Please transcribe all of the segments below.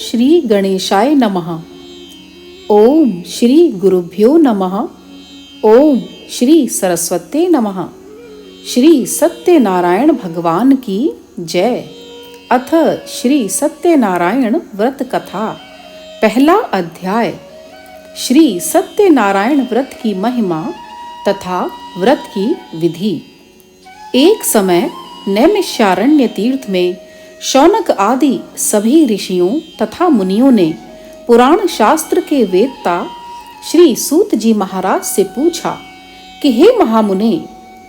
श्री गणेशाय नमः। ओम श्री गुरुभ्यो नमः। ओम श्री सरस्वती नमः। श्री सत्यनारायण भगवान की जय। अथ श्री सत्यनारायण व्रत कथा। पहला अध्याय। श्री सत्यनारायण व्रत की महिमा तथा व्रत की विधि। एक समय नैमिषारण्य तीर्थ में शौनक आदि सभी ऋषियों तथा मुनियों ने पुराण शास्त्र के वेदता श्री सूत जी महाराज से पूछा कि हे महामुने,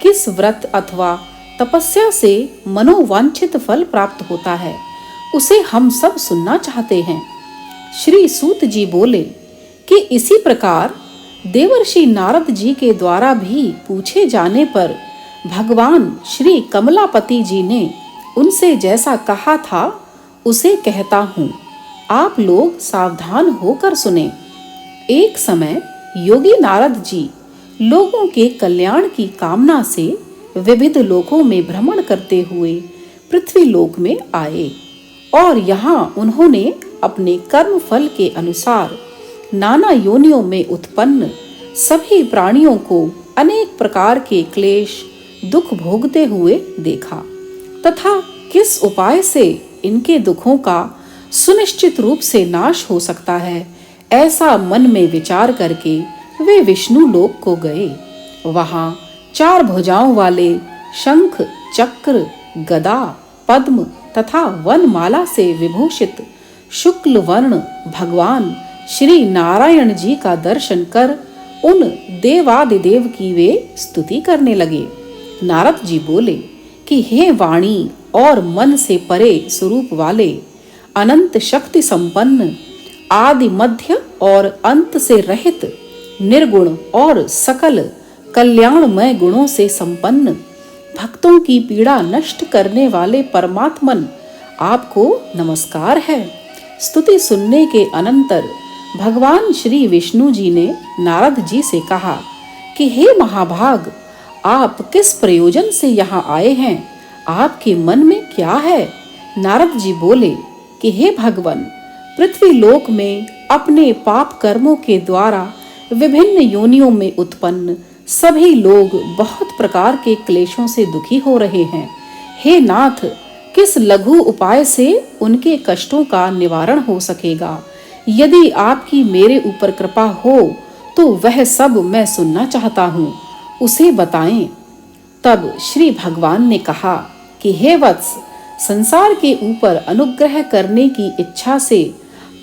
किस व्रत अथवा तपस्या से मनोवांछित फल प्राप्त होता है, उसे हम सब सुनना चाहते हैं। श्री सूत जी बोले कि इसी प्रकार देवर्षि नारद जी के द्वारा भी पूछे जाने पर भगवान श्री कमलापति जी ने उनसे जैसा कहा था उसे कहता हूँ, आप लोग सावधान होकर सुने। एक समय योगी नारद जी लोगों के कल्याण की कामना से विविध लोकों में भ्रमण करते हुए पृथ्वी लोक में आए और यहाँ उन्होंने अपने कर्म फल के अनुसार नाना योनियों में उत्पन्न सभी प्राणियों को अनेक प्रकार के क्लेश दुख भोगते हुए देखा तथा किस उपाय से इनके दुखों का सुनिश्चित रूप से नाश हो सकता है, ऐसा मन में विचार करके वे विष्णु लोक को गए। वहां 4 भुजाओं वाले शंख, चक्र, गदा, पद्म तथा वनमाला से विभूषित शुक्ल वर्ण भगवान श्री नारायण जी का दर्शन कर उन देवादिदेव की वे स्तुति करने लगे। नारद जी बोले कि हे वाणी और मन से परे स्वरूप वाले, अनंत शक्ति संपन्न, आदि मध्य और अंत से रहित, निर्गुण और सकल कल्याणमय गुणों से संपन्न, भक्तों की पीड़ा नष्ट करने वाले परमात्मन, आपको नमस्कार है। स्तुति सुनने के अनंतर भगवान श्री विष्णु जी ने नारद जी से कहा कि हे महाभाग, आप किस प्रयोजन से यहाँ आए हैं, आपके मन में क्या है। नारद जी बोले कि हे भगवान, पृथ्वी लोक में अपने पाप कर्मों के द्वारा विभिन्न योनियों में उत्पन्न सभी लोग बहुत प्रकार के क्लेशों से दुखी हो रहे हैं। हे नाथ, किस लघु उपाय से उनके कष्टों का निवारण हो सकेगा? यदि आपकी मेरे ऊपर कृपा हो तो वह सब मैं सुनना चाहता हूँ, उसे बताएं। तब श्री भगवान ने कहा कि हे वत्स, संसार के ऊपर अनुग्रह करने की इच्छा से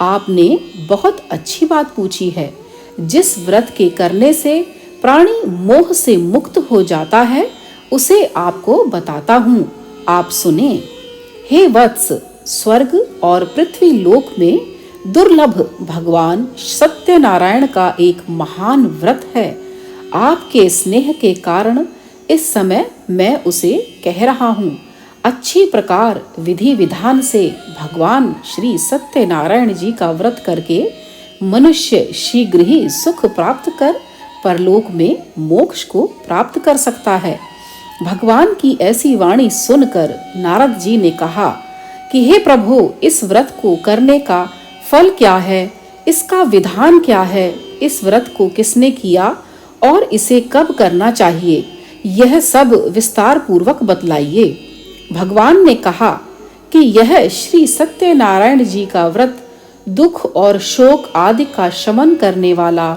आपने बहुत अच्छी बात पूछी है। जिस व्रत के करने से प्राणी मोह से मुक्त हो जाता है, उसे आपको बताता हूँ, आप सुने। हे वत्स, स्वर्ग और पृथ्वी लोक में दुर्लभ भगवान सत्यनारायण का एक महान व्रत है। आपके स्नेह के कारण इस समय मैं उसे कह रहा हूँ। अच्छी प्रकार विधि विधान से भगवान श्री सत्यनारायण जी का व्रत करके मनुष्य शीघ्र ही सुख प्राप्त कर परलोक में मोक्ष को प्राप्त कर सकता है। भगवान की ऐसी वाणी सुनकर नारद जी ने कहा कि हे प्रभु, इस व्रत को करने का फल क्या है, इसका विधान क्या है, इस व्रत को किसने किया और इसे कब करना चाहिए, यह सब विस्तार पूर्वक बतलाइए। भगवान ने कहा कि यह श्री सत्यनारायण जी का व्रत दुख और शोक आदि का शमन करने वाला,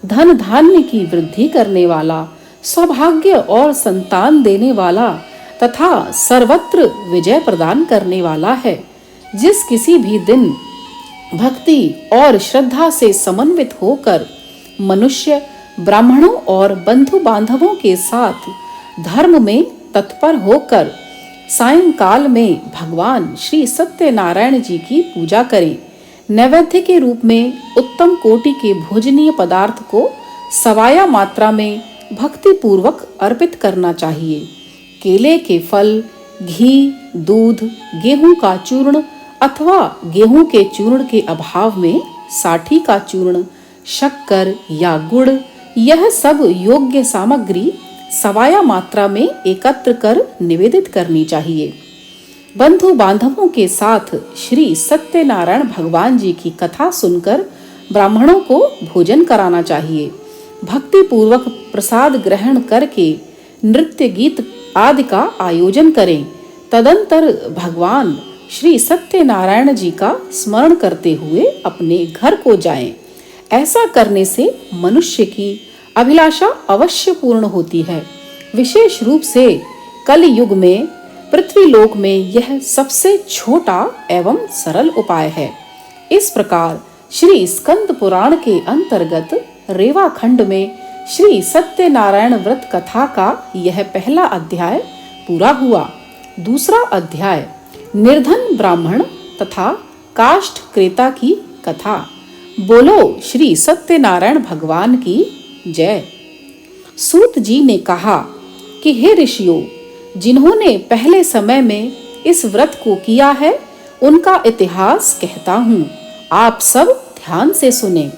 धन धान्य की वृद्धि करने वाला, सौभाग्य और संतान देने वाला तथा सर्वत्र विजय प्रदान करने वाला है। जिस किसी भी दिन भक्ति और श्रद्धा से समन्वित होकर मनुष्य ब्राह्मणों और बंधु बांधवों के साथ धर्म में तत्पर होकर सायंकाल में भगवान श्री सत्यनारायण जी की पूजा करें, नैवेद्य के रूप में उत्तम कोटि के भोजनीय पदार्थ को सवाया मात्रा में भक्ति पूर्वक अर्पित करना चाहिए। केले के फल, घी, दूध, गेहूं का चूर्ण अथवा गेहूं के चूर्ण के अभाव में साठी का चूर्ण, शक्कर या गुड़, यह सब योग्य सामग्री सवाया मात्रा में एकत्र कर निवेदित करनी चाहिए। बंधु बांधवों के साथ श्री सत्यनारायण भगवान जी की कथा सुनकर ब्राह्मणों को भोजन कराना चाहिए। भक्ति पूर्वक प्रसाद ग्रहण करके नृत्य गीत आदि का आयोजन करें। तदंतर भगवान श्री सत्यनारायण जी का स्मरण करते हुए अपने घर को जाएं। ऐसा करने से मनुष्य की अभिलाषा अवश्य पूर्ण होती है। विशेष रूप से कलयुग में पृथ्वीलोक में यह सबसे छोटा एवं सरल उपाय है। इस प्रकार श्री स्कंद पुराण के अंतर्गत रेवा खंड में श्री सत्यनारायण व्रत कथा का यह पहला अध्याय पूरा हुआ। दूसरा अध्याय निर्धन ब्राह्मण तथा काष्ठ क्रेता की कथा। बोलो श्री सत्यनारायण भगवान की जय। सूत जी ने कहा कि हे ऋषियों, जिन्होंने पहले समय में इस व्रत को किया है उनका इतिहास कहता हूँ, आप सब ध्यान से सुने।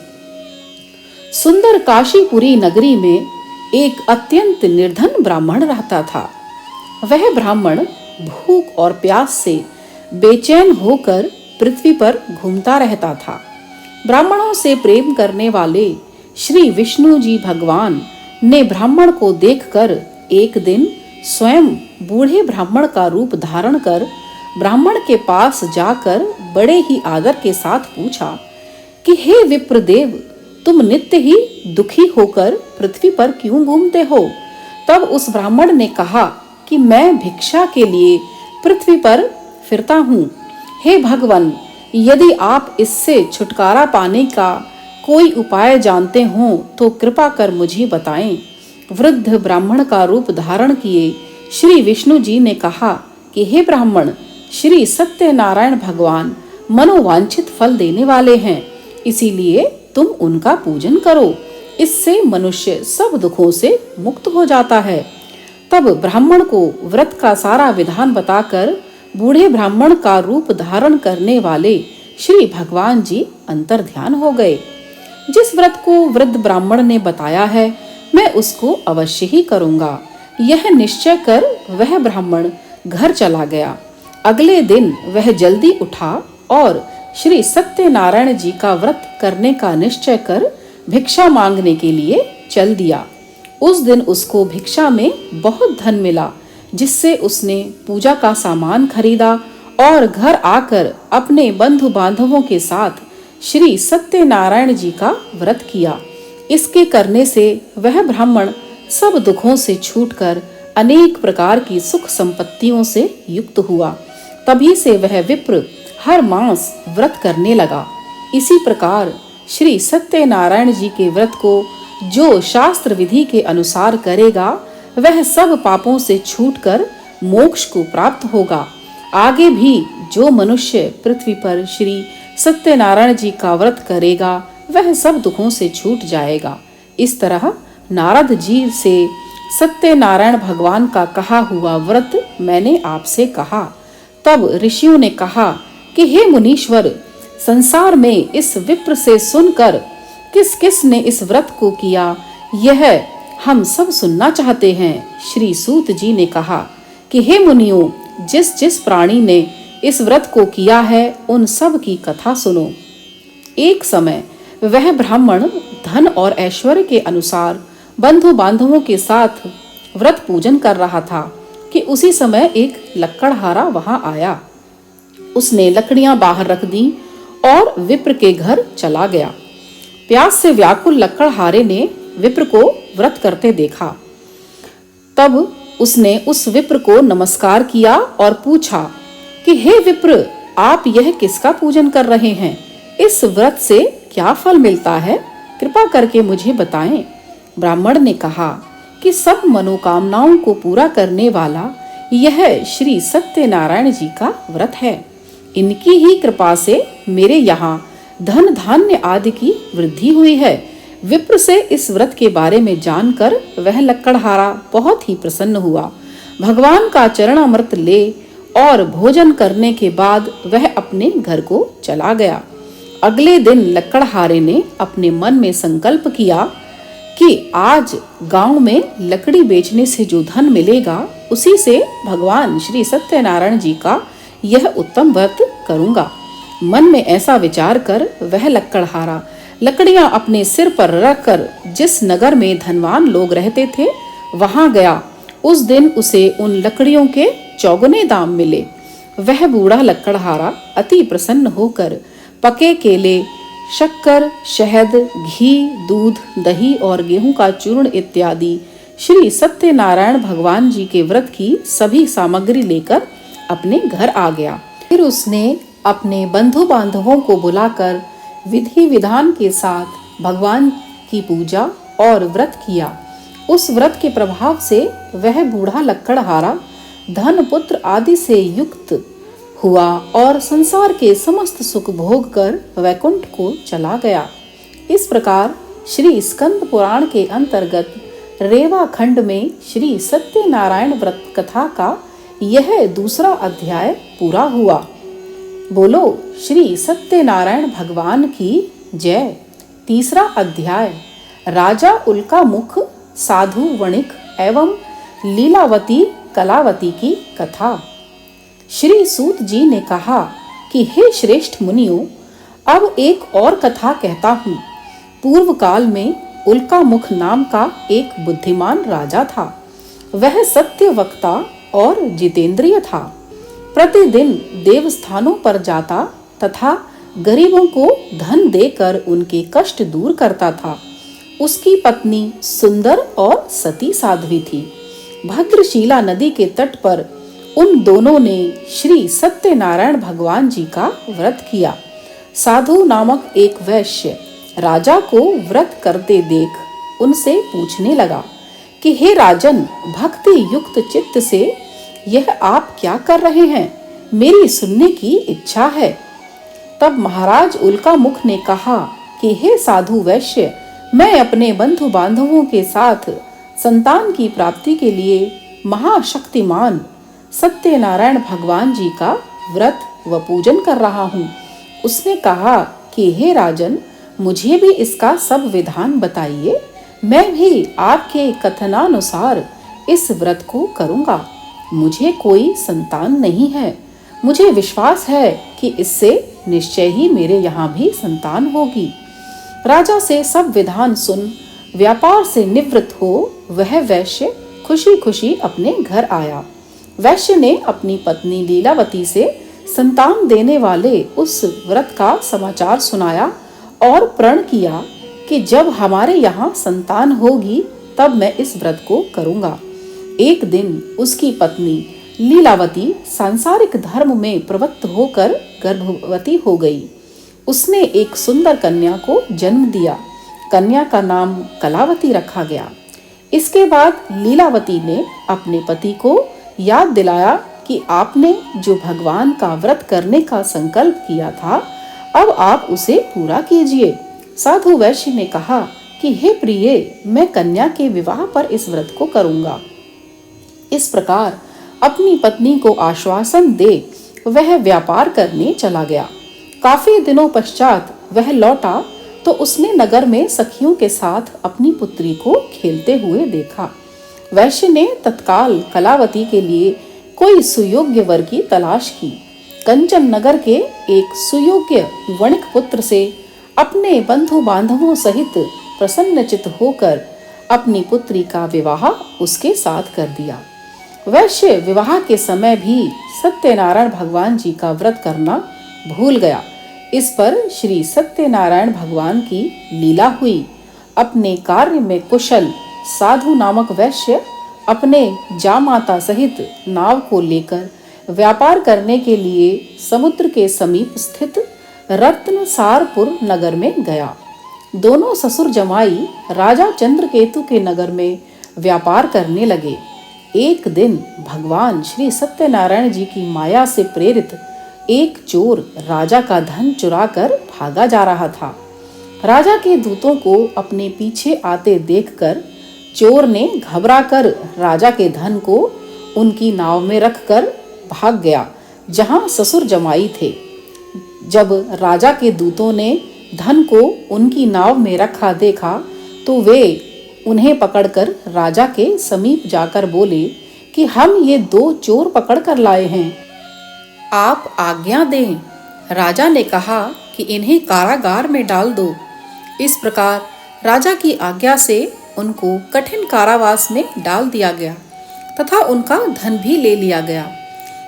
सुंदर काशीपुरी नगरी में एक अत्यंत निर्धन ब्राह्मण रहता था। वह ब्राह्मण भूख और प्यास से बेचैन होकर पृथ्वी पर घूमता रहता था। ब्राह्मणों से प्रेम करने वाले श्री विष्णु जी भगवान ने ब्राह्मण को देखकर एक दिन स्वयं बूढ़े ब्राह्मण का रूप धारण कर ब्राह्मण के पास जाकर बड़े ही आदर के साथ पूछा कि हे विप्रदेव, तुम नित्य ही दुखी होकर पृथ्वी पर क्यों घूमते हो? तब उस ब्राह्मण ने कहा कि मैं भिक्षा के लिए पृथ्वी पर फिरता हूँ। हे भगवान, यदि आप इससे छुटकारा पाने का कोई उपाय जानते हो तो कृपा कर मुझे बताएं। वृद्ध ब्राह्मण का रूप धारण किए श्री विष्णु जी ने कहा कि हे ब्राह्मण, श्री सत्यनारायण भगवान मनोवांछित फल देने वाले हैं, इसीलिए तुम उनका पूजन करो। इससे मनुष्य सब दुखों से मुक्त हो जाता है। तब ब्राह्मण को व्रत का सारा विधान बताकर बूढ़े ब्राह्मण का रूप धारण करने वाले श्री भगवान जी अंतर ध्यान हो गए। जिस व्रत को वृद्ध ब्राह्मण ने बताया है, मैं उसको अवश्य ही करूंगा, यह निश्चय कर वह ब्राह्मण घर चला गया। अगले दिन वह जल्दी उठा और श्री सत्यनारायण जी का व्रत करने का निश्चय कर भिक्षा मांगने के लिए चल दिया। उस दिन उसको भिक्षा में बहुत धन मिला, जिससे उसने पूजा का सामान खरीदा और घर आकर अपने बंधु बांधवों के साथ श्री सत्यनारायण जी का व्रत किया। इसके करने से वह ब्राह्मण सब दुखों से छूटकर अनेक प्रकार की सुख संपत्तियों से युक्त हुआ। तभी से वह विप्र हर मास व्रत करने लगा। इसी प्रकार श्री सत्यनारायण जी के व्रत को जो शास्त्र विधि के अनुसार करेगा, वह सब पापों से छूटकर मोक्ष को प्राप्त होगा। आगे भी जो मनुष्य पृथ्वी पर श्री सत्यनारायण जी का व्रत करेगा, वह सब दुखों से छूट जाएगा। इस तरह नारद जी से सत्यनारायण भगवान का कहा हुआ व्रत मैंने आपसे कहा। तब ऋषियों ने कहा कि हे मुनीश्वर, संसार में इस विप्र से सुनकर किस किस ने इस व्रत को किया, यह हम सब सुनना चाहते हैं। श्री सूत जी ने कहा कि हे मुनियों, जिस जिस प्राणी ने इस व्रत को किया है, उन सब की कथा सुनो। एक समय वह ब्राह्मण धन और ऐश्वर्य के अनुसार बंधु बांधवों के साथ व्रत पूजन कर रहा था कि उसी समय एक लकड़हारा वहां आया। उसने लकड़ियां बाहर रख दी और विप्र के घर चला गया। प्यास से व्याकुल लकड़हारे ने विप्र को व्रत करते देखा। तब उसने उस विप्र को नमस्कार किया और पूछा कि हे विप्र, आप यह किसका पूजन कर रहे हैं? इस व्रत से क्या फल मिलता है? कृपा करके मुझे बताएं। ब्राह्मण ने कहा कि सब मनोकामनाओं को पूरा करने वाला यह श्री सत्यनारायण जी का व्रत है। इनकी ही कृपा से मेरे यहाँ धन धान्य आदि की वृद्धि हुई है। विप्र से इस व्रत के बारे में जानकर वह लकड़हारा बहुत ही प्रसन्न हुआ। भगवान का चरणामृत ले और भोजन करने के बाद वह अपने घर को चला गया। अगले दिन लकड़हारे ने अपने मन में संकल्प किया कि आज गांव में लकड़ी बेचने से जो धन मिलेगा, उसी से भगवान श्री सत्यनारायण जी का यह उत्तम व्रत करूंगा। मन में ऐसा विचार कर वह लकड़हारा लकड़ियां अपने सिर पर रखकर जिस नगर में धनवान लोग रहते थे वहां गया। उस दिन उसे उन लकड़ियों के चौगुने दाम मिले। वह बूढ़ा लकड़हारा अति प्रसन्न होकर पके केले, शक्कर, शहद, घी, दूध, दही और गेहूं का चूर्ण इत्यादि श्री सत्यनारायण भगवान जी के व्रत की सभी सामग्री लेकर अपने घर आ गया। फिर उसने अपने बंधु बांधवों को बुलाकर विधि विधान के साथ भगवान की पूजा और व्रत किया। उस व्रत के प्रभाव से वह बूढ़ा लकड़हारा धन पुत्र आदि से युक्त हुआ और संसार के समस्त सुख भोग कर वैकुंठ को चला गया। इस प्रकार श्री स्कंद पुराण के अंतर्गत रेवा खंड में श्री सत्यनारायण व्रत कथा का यह दूसरा अध्याय पूरा हुआ। बोलो श्री सत्यनारायण भगवान की जय। तीसरा अध्याय राजा उल्का मुख, साधु वणिक एवं लीलावती कलावती की कथा। श्री सूत जी ने कहा कि हे श्रेष्ठ मुनियों, अब एक और कथा कहता हूँ। पूर्व काल में उल्का मुख नाम का एक बुद्धिमान राजा था। वह सत्य वक्ता और जितेंद्रिय था। प्रतिदिन देवस्थानों पर जाता तथा गरीबों को धन देकर उनके कष्ट दूर करता था। उसकी पत्नी सुंदर और सती साध्वी थी। भद्रशिला नदी के तट पर उन दोनों ने श्री सत्यनारायण भगवान जी का व्रत किया। साधु नामक एक वैश्य राजा को व्रत करते देख उनसे पूछने लगा कि हे राजन, भक्ति युक्त चित्त से यह आप क्या कर रहे हैं? मेरी सुनने की इच्छा है। तब महाराज उल्का मुख ने कहा कि हे साधु वैश्य, मैं अपने बंधु बांधवों के साथ संतान की प्राप्ति के लिए महाशक्तिमान सत्यनारायण भगवान जी का व्रत व पूजन कर रहा हूँ। उसने कहा कि हे राजन, मुझे भी इसका सब विधान बताइए। मैं भी आपके कथनानुसार इस व्रत को करूँगा। मुझे कोई संतान नहीं है। मुझे विश्वास है कि इससे निश्चय ही मेरे यहाँ भी संतान होगी। राजा से सब विधान सुन व्यापार से निवृत्त हो वह वैश्य खुशी खुशी अपने घर आया। वैश्य ने अपनी पत्नी लीलावती से संतान देने वाले उस व्रत का समाचार सुनाया और प्रण किया कि जब हमारे यहाँ संतान होगी तब मैं इस व्रत को करूँगा। एक दिन उसकी पत्नी लीलावती सांसारिक धर्म में प्रवृत्त होकर गर्भवती हो गई। उसने एक सुंदर कन्या को जन्म दिया। कन्या का नाम कलावती रखा गया। इसके बाद लीलावती ने अपने पति को याद दिलाया कि आपने जो भगवान का व्रत करने का संकल्प किया था, अब आप उसे पूरा कीजिए। साधु वैश्य ने कहा कि हे प्रिय, मैं कन्या के विवाह पर इस व्रत को करूंगा। इस प्रकार अपनी पत्नी को आश्वासन दे वह व्यापार करने चला गया। काफी दिनों पश्चात वह लौटा तो उसने नगर में सखियों के साथ अपनी पुत्री को खेलते हुए देखा। वैश्य ने तत्काल कलावती के लिए कोई सुयोग्य वर की तलाश की। कंचन नगर के एक सुयोग्य वणिक पुत्र से अपने बंधु बांधवों सहित प्रसन्नचित होकर अपनी पुत्री का विवाह उसके साथ कर दिया। वैश्य विवाह के समय भी सत्यनारायण भगवान जी का व्रत करना भूल गया। इस पर श्री सत्यनारायण भगवान की लीला हुई। अपने कार्य में कुशल साधु नामक वैश्य अपने जामाता सहित नाव को लेकर व्यापार करने के लिए समुद्र के समीप स्थित रत्नसारपुर नगर में गया। दोनों ससुर जमाई राजा चंद्रकेतु के नगर में व्यापार करने लगे। एक दिन भगवान श्री सत्यनारायण जी की माया से प्रेरित एक चोर राजा का धन चुराकर भागा जा रहा था। राजा के दूतों को अपने पीछे आते देखकर चोर ने घबराकर राजा के धन को उनकी नाव में रखकर भाग गया, जहां ससुर जमाई थे। जब राजा के दूतों ने धन को उनकी नाव में रखा देखा तो वे उन्हें पकड़कर राजा के समीप जाकर बोले कि हम ये दो चोर पकड़ कर लाए हैं। आप आज्ञा दें। राजा ने कहा कि इन्हें कारागार में डाल दो। इस प्रकार राजा की आज्ञा से उनको कठिन कारावास में डाल दिया गया तथा उनका धन भी ले लिया गया।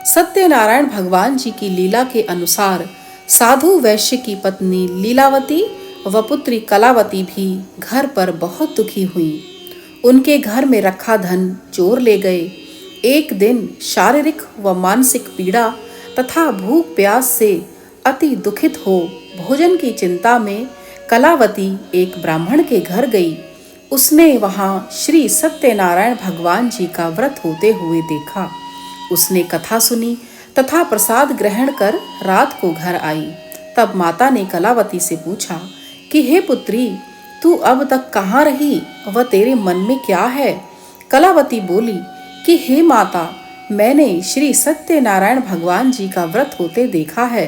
सत्यनारायण भगवान जी की लीला के अनुसार साधु वैश्य की पत्नी लीलावती व पुत्री कलावती भी घर पर बहुत दुखी हुई। उनके घर में रखा धन चोर ले गए। एक दिन शारीरिक व मानसिक पीड़ा तथा भूख प्यास से अति दुखित हो भोजन की चिंता में कलावती एक ब्राह्मण के घर गई। उसने वहां श्री सत्यनारायण भगवान जी का व्रत होते हुए देखा। उसने कथा सुनी तथा प्रसाद ग्रहण कर रात को घर आई। तब माता ने कलावती से पूछा कि हे पुत्री, तू अब तक कहाँ रही व तेरे मन में क्या है? कलावती बोली कि हे माता, मैंने श्री सत्यनारायण भगवान जी का व्रत होते देखा है।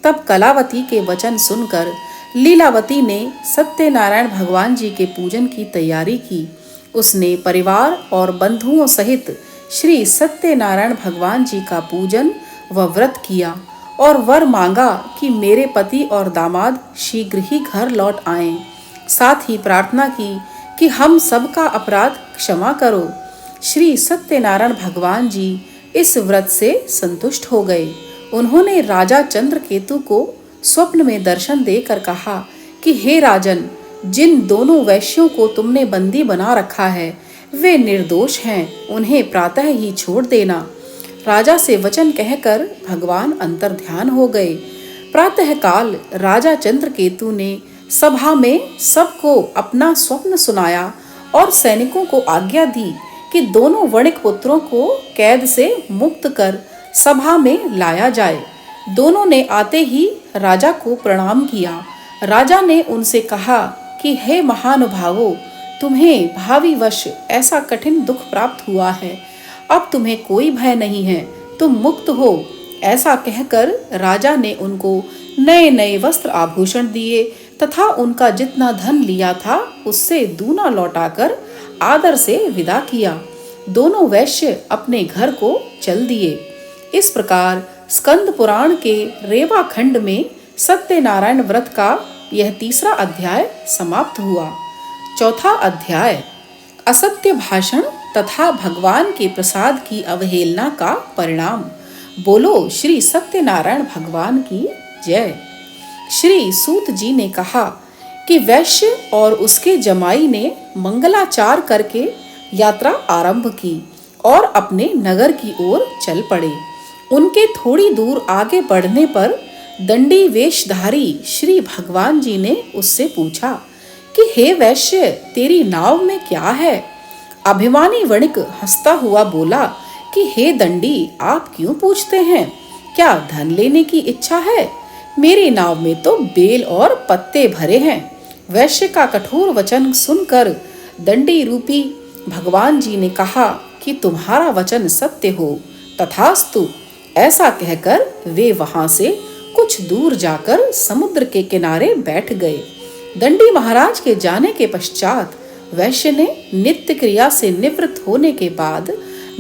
तब कलावती के वचन सुनकर लीलावती ने सत्यनारायण भगवान जी के पूजन की तैयारी की। उसने परिवार और बंधुओं सहित श्री सत्यनारायण भगवान जी का पूजन व व्रत किया और वर मांगा कि मेरे पति और दामाद शीघ्र ही घर लौट आएं। साथ ही प्रार्थना की कि हम सबका अपराध क्षमा करो। श्री सत्यनारायण भगवान जी इस व्रत से संतुष्ट हो गए। उन्होंने राजा चंद्रकेतु को स्वप्न में दर्शन देकर कहा कि हे राजन, जिन दोनों वैश्यों को तुमने बंदी बना रखा है वे निर्दोष हैं, उन्हें प्रातः ही छोड़ देना। राजा से वचन कहकर भगवान अंतर्ध्यान हो गए। प्रातःकाल राजा चंद्रकेतु ने सभा में सबको अपना स्वप्न सुनाया और सैनिकों को आज्ञा दी कि दोनों वणिक पुत्रों को कैद से मुक्त कर सभा में लाया जाए। दोनों ने आते ही राजा को प्रणाम किया। राजा ने उनसे कहा कि हे महानुभावों, तुम्हें भाविवश ऐसा कठिन दुख प्राप्त हुआ है, अब तुम्हें कोई भय नहीं है, तुम मुक्त हो। ऐसा कहकर राजा ने उनको नए नए वस्त्र आभूषण दिए तथा उनका जितना धन लिया था उससे दूना लौटाकर आदर से विदा किया। दोनों वैश्य अपने घर को चल दिए। इस प्रकार स्कंद पुराण के रेवा खंड में सत्यनारायण व्रत का यह तीसरा अध्याय समाप्त हुआ। चौथा अध्याय असत्य भाषण तथा भगवान के प्रसाद की अवहेलना का परिणाम। बोलो श्री सत्यनारायण भगवान की जय। श्री सूत जी ने कहा कि वैश्य और उसके जमाई ने मंगलाचार करके यात्रा आरंभ की और अपने नगर की ओर चल पड़े। उनके थोड़ी दूर आगे बढ़ने पर दंडी वेशधारी श्री भगवान जी ने उससे पूछा कि हे वैश्य, तेरी नाव में क्या है? अभिमानी वणिक हंसता हुआ बोला कि हे दंडी, आप क्यों पूछते हैं? क्या धन लेने की इच्छा है? मेरी नाव में तो बेल और पत्ते भरे हैं। वैश्य का कठोर वचन सुनकर दंडी रूपी भगवान जी ने कहा कि तुम्हारा वचन सत्य हो, तथास्तु। ऐसा कहकर वे वहां से कुछ दूर जाकर समुद्र के किनारे बैठ गए। दंडी महाराज के जाने के पश्चात वैश्य ने नित्य क्रिया से निवृत्त होने के बाद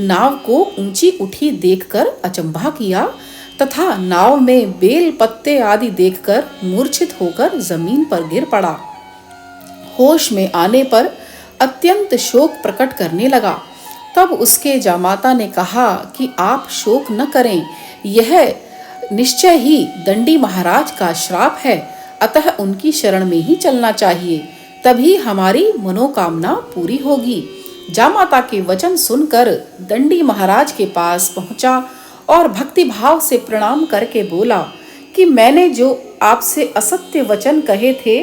नाव को ऊंची उठी देखकर अचंभा किया तथा नाव में बेल पत्ते आदि देखकर मूर्छित होकर जमीन पर गिर पड़ा। होश में आने पर अत्यंत शोक प्रकट करने लगा। तब उसके जामाता ने कहा कि आप शोक न करें, यह निश्चय ही दंडी महाराज का श्राप है, अतः उनकी शरण में ही चलना चाहिए, तभी हमारी मनोकामना पूरी होगी। जामाता के वचन सुनकर दंडी महाराज के पास पहुंचा और भक्ति भाव से प्रणाम करके बोला कि मैंने जो आपसे असत्य वचन कहे थे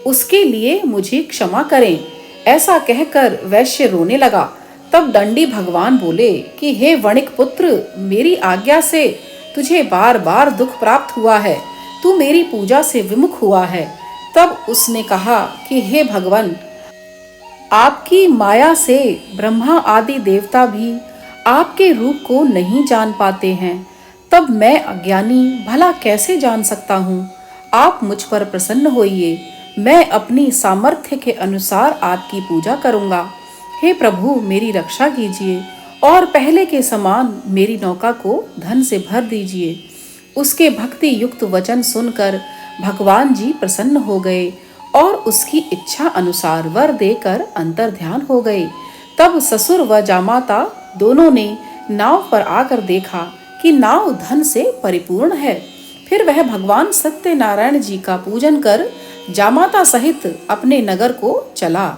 उसके लिए मुझे क्षमा करें। ऐसा कहकर वैश्य रोने लगा। तब दंडी भगवान बोले कि हे वणिक पुत्र, मेरी आज्ञा से तुझे बार बार दुख प्राप्त हुआ है, तू मेरी पूजा से विमुख हुआ है। तब उसने कहा कि हे भगवान, आपकी माया से ब्रह्मा आदि देवता भी आपके रूप को नहीं जान पाते हैं, तब मैं अज्ञानी भला कैसे जान सकता हूँ? आप मुझ पर प्रसन्न होइए, मैं अपनी सामर्थ्य के अनुसार आपकी पूजा करूँगा। हे प्रभु, मेरी रक्षा कीजिए और पहले के समान मेरी नौका को धन से भर दीजिए। उसके भक्ति युक्त वचन सुनकर भगवान जी प्रसन्न हो गए और उसकी इच्छा अनुसार वर देकर अंतर्ध्यान हो गए। तब ससुर व जामाता दोनों ने नाव पर आकर देखा कि नाव धन से परिपूर्ण है। फिर वह भगवान सत्यनारायण जी का पूजन कर जामाता सहित अपने नगर को चला।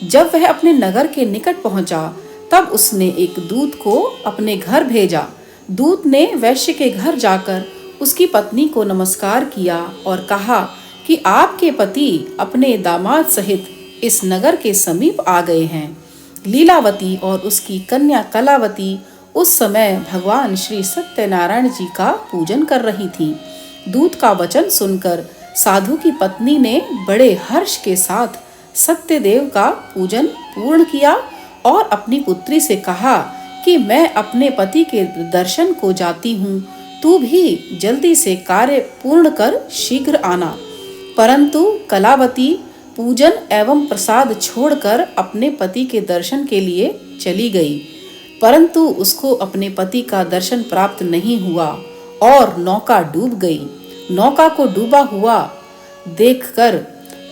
जब वह अपने नगर के निकट पहुंचा तब उसने एक दूत को अपने घर भेजा। दूत ने वैश्य के घर जाकर उसकी पत्नी को नमस्कार किया और कहा कि आपके पति अपने दामाद सहित इस नगर के समीप आ गए हैं। लीलावती और उसकी कन्या कलावती उस समय भगवान श्री सत्यनारायण जी का पूजन कर रही थी। दूत का वचन सुनकर साधु की पत्नी ने बड़े हर्ष के साथ सत्यदेव का पूजन पूर्ण किया और अपनी पुत्री से कहा कि मैं अपने पति के दर्शन को जाती हूँ, तू भी जल्दी से कार्य पूर्ण कर शीघ्र आना। परंतु कलावती पूजन एवं प्रसाद छोड़कर अपने पति के दर्शन के लिए चली गई, परंतु उसको अपने पति का दर्शन प्राप्त नहीं हुआ और नौका डूब गई। नौका को डूबा हुआ देखकर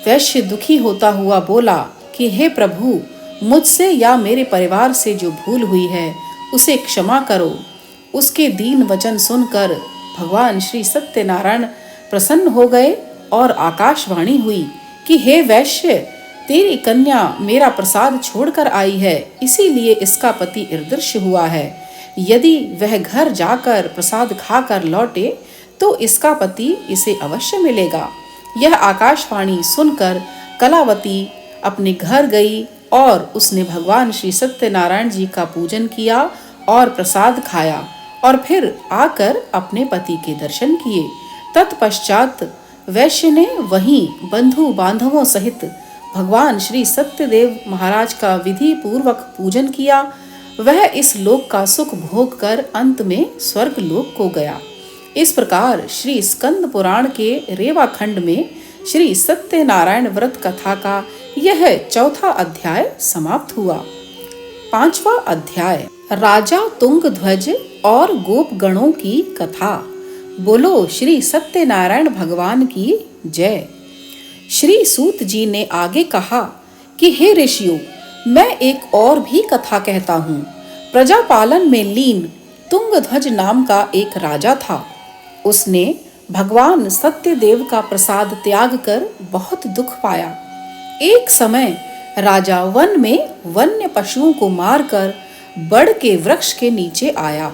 वैश्य दुखी होता हुआ बोला कि हे प्रभु, मुझसे या मेरे परिवार से जो भूल हुई है उसे क्षमा करो। उसके दीन वचन सुनकर भगवान श्री सत्यनारायण प्रसन्न हो गए और आकाशवाणी हुई कि हे वैश्य, तेरी कन्या मेरा प्रसाद छोड़कर आई है, इसीलिए इसका पति ईदृश्य हुआ है। यदि वह घर जाकर प्रसाद खाकर लौटे तो इसका पति इसे अवश्य मिलेगा। यह आकाशवाणी सुनकर कलावती अपने घर गई और उसने भगवान श्री सत्यनारायण जी का पूजन किया और प्रसाद खाया और फिर आकर अपने पति के दर्शन किए। तत्पश्चात वैश्य ने वहीं बंधु बांधवों सहित भगवान श्री सत्यदेव महाराज का विधि पूर्वक पूजन किया। वह इस लोक का सुख भोग कर अंत में स्वर्ग लोक को गया। इस प्रकार श्री स्कंद पुराण के रेवा खंड में श्री सत्यनारायण व्रत कथा का यह चौथा अध्याय समाप्त हुआ। पांचवा अध्याय राजा तुंगध्वज और गोप गणों की कथा। बोलो श्री सत्यनारायण भगवान की जय। श्री सूत जी ने आगे कहा कि हे ऋषियों, मैं एक और भी कथा कहता हूँ। प्रजापालन में लीन तुंगध्वज नाम का एक राजा था। उसने भगवान सत्यदेव का प्रसाद त्याग कर बहुत दुख पाया। एक समय राजा वन में वन्य पशुओं को मारकर बड़ के वृक्ष के नीचे आया।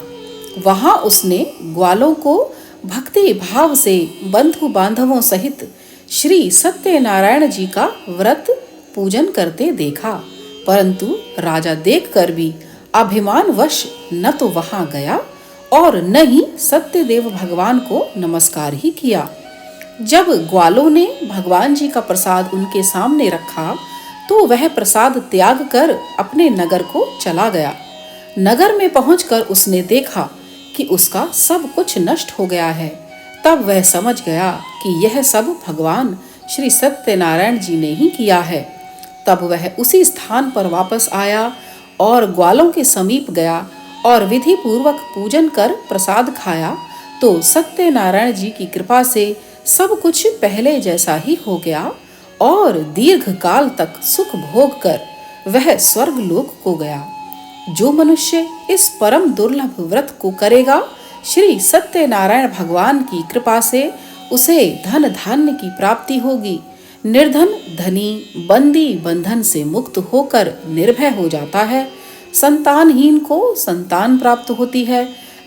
वहां उसने ग्वालों को भक्ति भाव से बंधु बांधवों सहित श्री सत्यनारायण जी का व्रत पूजन करते देखा, परंतु राजा देखकर भी अभिमानवश न तो वहां गया और न ही सत्यदेव भगवान को नमस्कार ही किया। जब ग्वालों ने भगवान जी का प्रसाद उनके सामने रखा तो वह प्रसाद त्याग कर अपने नगर को चला गया। नगर में पहुंचकर उसने देखा कि उसका सब कुछ नष्ट हो गया है। तब वह समझ गया कि यह सब भगवान श्री सत्यनारायण जी ने ही किया है। तब वह उसी स्थान पर वापस आया और ग्वालों के समीप गया और विधि पूर्वक पूजन कर प्रसाद खाया तो सत्यनारायण जी की कृपा से सब कुछ पहले जैसा ही हो गया और दीर्घ काल तक सुख भोग कर वह स्वर्ग लोक को गया। जो मनुष्य इस परम दुर्लभ व्रत को करेगा, श्री सत्यनारायण भगवान की कृपा से उसे धन धान्य की प्राप्ति होगी। निर्धन धनी बंदी बंधन से मुक्त होकर निर्भय हो जाता है। संतानहीन को संतान प्राप्त होती है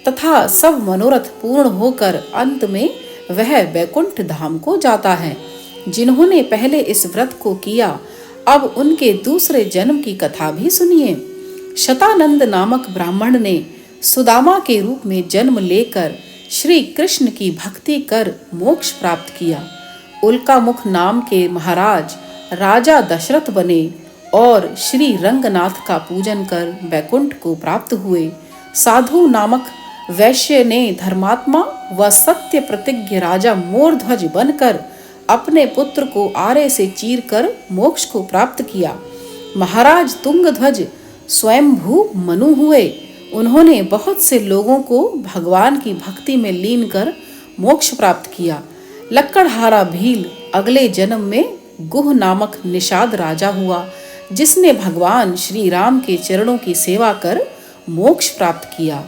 तथा सब मनोरथ पूर्ण होकर अंत में वह वैकुंठ धाम को जाता है। जिन्होंने पहले इस व्रत को किया, अब उनके दूसरे जन्म की कथा भी सुनिए। शतानंद नामक ब्राह्मण ने सुदामा के रूप में जन्म लेकर श्री कृष्ण की भक्ति कर मोक्ष प्राप्त किया। उल्कामुख नाम के महाराज राजा दशरथ बने और श्री रंगनाथ का पूजन कर वैकुंठ को प्राप्त हुए। साधु नामक वैश्य ने धर्मात्मा व सत्य प्रतिज्ञ राजा मोरध्वज बनकर अपने पुत्र को आरे से चीरकर मोक्ष को प्राप्त किया। महाराज तुंगध्वज स्वयंभू मनु हुए। उन्होंने बहुत से लोगों को भगवान की भक्ति में लीन कर मोक्ष प्राप्त किया। लक्कड़हारा भील अगले जन्म में गुह नामक निषाद राजा हुआ, जिसने भगवान श्री राम के चरणों की सेवा कर मोक्ष प्राप्त किया।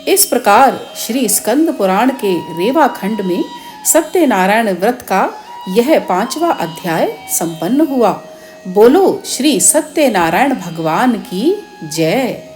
इस प्रकार श्री स्कंद पुराण के रेवा खंड में सत्यनारायण व्रत का यह 5वां अध्याय संपन्न हुआ। बोलो श्री सत्यनारायण भगवान की जय।